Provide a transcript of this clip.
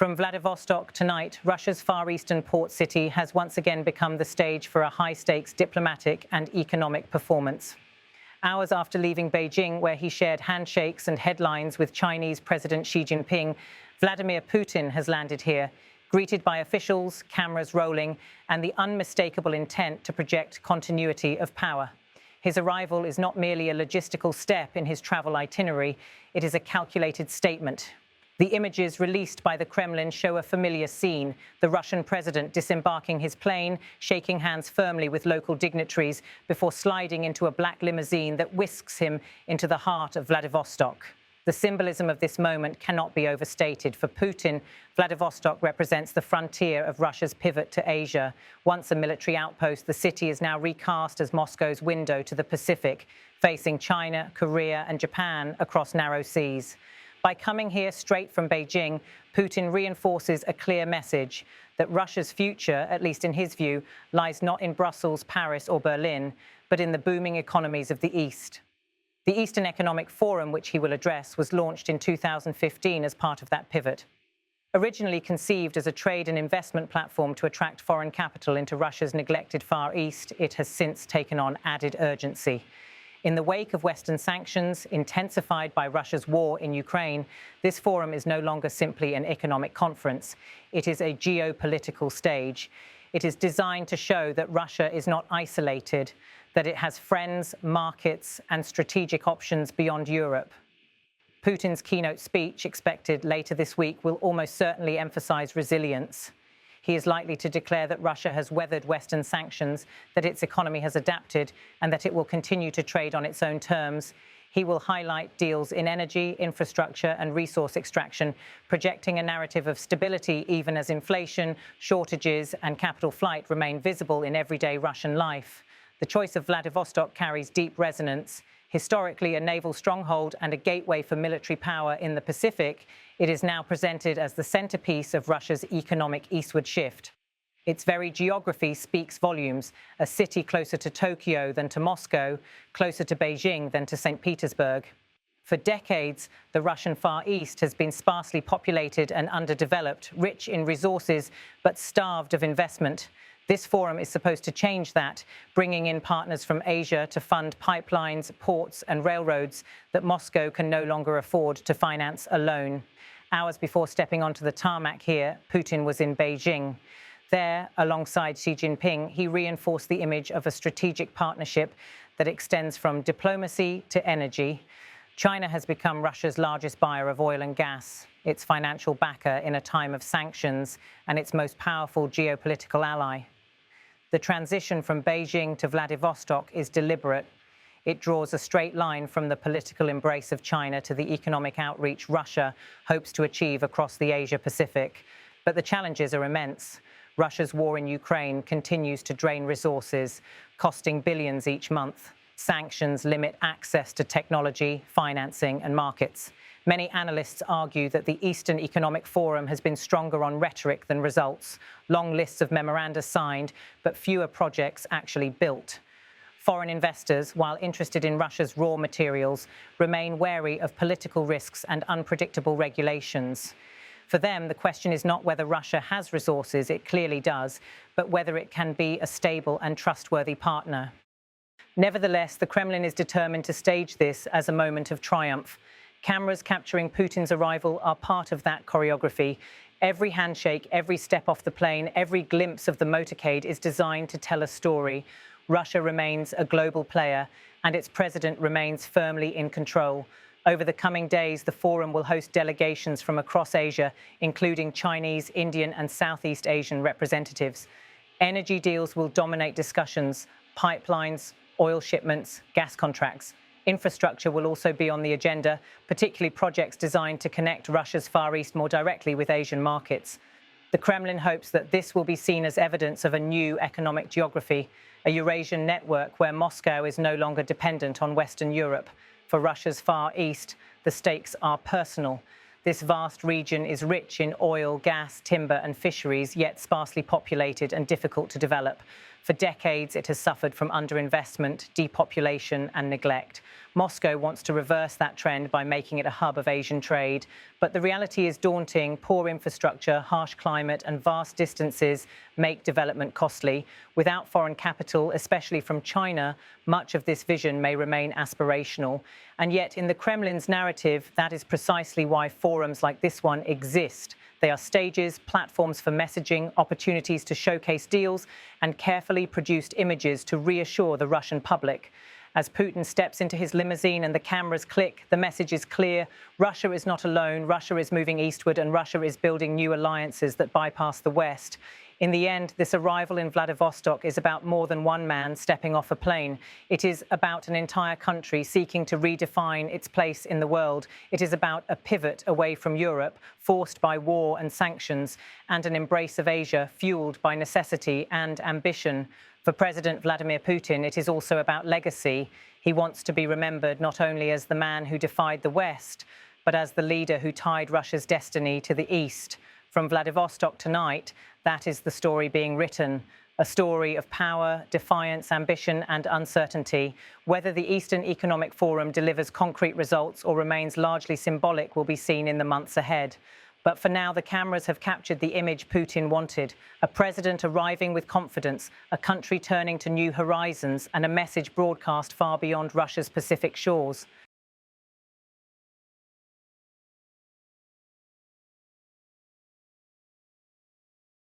From Vladivostok tonight, Russia's far eastern port city has once again become the stage for a high-stakes diplomatic and economic performance. Hours after leaving Beijing, where he shared handshakes and headlines with Chinese President Xi Jinping, Vladimir Putin has landed here, greeted by officials, cameras rolling, and the unmistakable intent to project continuity of power. His arrival is not merely a logistical step in his travel itinerary, it is a calculated statement. The images released by the Kremlin show a familiar scene, the Russian president disembarking his plane, shaking hands firmly with local dignitaries before sliding into a black limousine that whisks him into the heart of Vladivostok. The symbolism of this moment cannot be overstated. For Putin, Vladivostok represents the frontier of Russia's pivot to Asia. Once a military outpost, the city is now recast as Moscow's window to the Pacific, facing China, Korea, and Japan across narrow seas. By coming here straight from Beijing, Putin reinforces a clear message that Russia's future, at least in his view, lies not in Brussels, Paris, or Berlin, but in the booming economies of the East. The Eastern Economic Forum, which he will address, was launched in 2015 as part of that pivot. Originally conceived as a trade and investment platform to attract foreign capital into Russia's neglected Far East, it has since taken on added urgency. In the wake of Western sanctions, intensified by Russia's war in Ukraine, this forum is no longer simply an economic conference. It is a geopolitical stage. It is designed to show that Russia is not isolated, that it has friends, markets, and strategic options beyond Europe. Putin's keynote speech, expected later this week, will almost certainly emphasize resilience. He is likely to declare that Russia has weathered Western sanctions, that its economy has adapted, and that it will continue to trade on its own terms. He will highlight deals in energy, infrastructure, and resource extraction, projecting a narrative of stability even as inflation, shortages, and capital flight remain visible in everyday Russian life. The choice of Vladivostok carries deep resonance. Historically a naval stronghold and a gateway for military power in the Pacific, it is now presented as the centerpiece of Russia's economic eastward shift. Its very geography speaks volumes, a city closer to Tokyo than to Moscow, closer to Beijing than to St. Petersburg. For decades, the Russian Far East has been sparsely populated and underdeveloped, rich in resources, but starved of investment. This forum is supposed to change that, bringing in partners from Asia to fund pipelines, ports, and railroads that Moscow can no longer afford to finance alone. Hours before stepping onto the tarmac here, Putin was in Beijing. There, alongside Xi Jinping, he reinforced the image of a strategic partnership that extends from diplomacy to energy. China has become Russia's largest buyer of oil and gas, its financial backer in a time of sanctions, and its most powerful geopolitical ally. The transition from Beijing to Vladivostok is deliberate. It draws a straight line from the political embrace of China to the economic outreach Russia hopes to achieve across the Asia-Pacific. But the challenges are immense. Russia's war in Ukraine continues to drain resources, costing billions each month. Sanctions limit access to technology, financing, and markets. Many analysts argue that the Eastern Economic Forum has been stronger on rhetoric than results. Long lists of memoranda signed, but fewer projects actually built. Foreign investors, while interested in Russia's raw materials, remain wary of political risks and unpredictable regulations. For them, the question is not whether Russia has resources, it clearly does, but whether it can be a stable and trustworthy partner. Nevertheless, the Kremlin is determined to stage this as a moment of triumph. Cameras capturing Putin's arrival are part of that choreography. Every handshake, every step off the plane, every glimpse of the motorcade is designed to tell a story. Russia remains a global player, and its president remains firmly in control. Over the coming days, the forum will host delegations from across Asia, including Chinese, Indian, and Southeast Asian representatives. Energy deals will dominate discussions: pipelines, oil shipments, gas contracts. Infrastructure will also be on the agenda, particularly projects designed to connect Russia's Far East more directly with Asian markets. The Kremlin hopes that this will be seen as evidence of a new economic geography, a Eurasian network where Moscow is no longer dependent on Western Europe. For Russia's Far East, the stakes are personal. This vast region is rich in oil, gas, timber, and fisheries, yet sparsely populated and difficult to develop. For decades, it has suffered from underinvestment, depopulation, and neglect. Moscow wants to reverse that trend by making it a hub of Asian trade. But the reality is daunting. Poor infrastructure, harsh climate, and vast distances make development costly. Without foreign capital, especially from China, much of this vision may remain aspirational. And yet, in the Kremlin's narrative, that is precisely why forums like this one exist. They are stages, platforms for messaging, opportunities to showcase deals, and carefully produced images to reassure the Russian public. As Putin steps into his limousine and the cameras click, the message is clear. Russia is not alone. Russia is moving eastward, and Russia is building new alliances that bypass the West. In the end, this arrival in Vladivostok is about more than one man stepping off a plane. It is about an entire country seeking to redefine its place in the world. It is about a pivot away from Europe, forced by war and sanctions, and an embrace of Asia fueled by necessity and ambition. For President Vladimir Putin, it is also about legacy. He wants to be remembered not only as the man who defied the West, but as the leader who tied Russia's destiny to the East. From Vladivostok tonight, that is the story being written. A story of power, defiance, ambition, and uncertainty. Whether the Eastern Economic Forum delivers concrete results or remains largely symbolic will be seen in the months ahead. But for now, the cameras have captured the image Putin wanted. A president arriving with confidence, a country turning to new horizons, and a message broadcast far beyond Russia's Pacific shores.